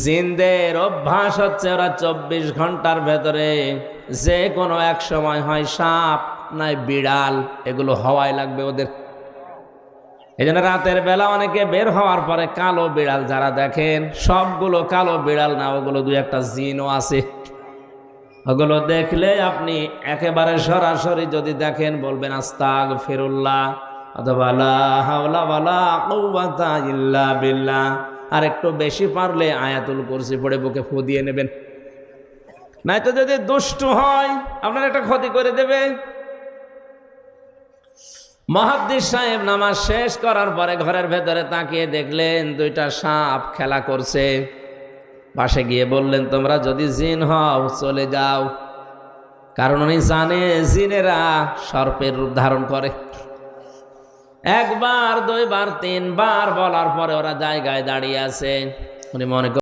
জিনদের অভ্যাস হচ্ছে ওরা 24 ঘন্টার ভেতরে যে কোনো এক সময় হয় সাপ নাই বিড়াল, এগুলো হওয়াই লাগবে ওদের। এই জন্য রাতের বেলা অনেকে বের হওয়ার পরে কালো বিড়াল যারা দেখেন, সবগুলো কালো বিড়াল না, ওগুলো দুই একটা জিনও আছে। ওগুলো দেখলে আপনি একেবারে সরাসরি যদি দেখেন বলবেন আস্তাগফিরুল্লাহ অথবা লা হাওলা ওয়ালা কুওয়াতা ইল্লা বিল্লাহ। আর একটু বেশি পারলে আয়াতুল কুরসি পড়ে বুকে ফু দিয়ে নেবেন, নয়তো যদি দুষ্টু হয় আপনার একটা ক্ষতি করে দেবে। মুহাদ্দিস সাহেব নামাজ শেষ করার পরে ঘরের ভেতরে তাকিয়ে দেখলেন দুইটা সাপ খেলা করছে। পাশে গিয়ে বললেন, তোমরা যদি জিন হও চলে যাও। কারণ উনি জানে জিনেরা সর্পের রূপ ধারণ করে। একবার, দুইবার, তিনবার বলার পরে ওরা জায়গায় দাঁড়িয়ে আছে। উনি মনে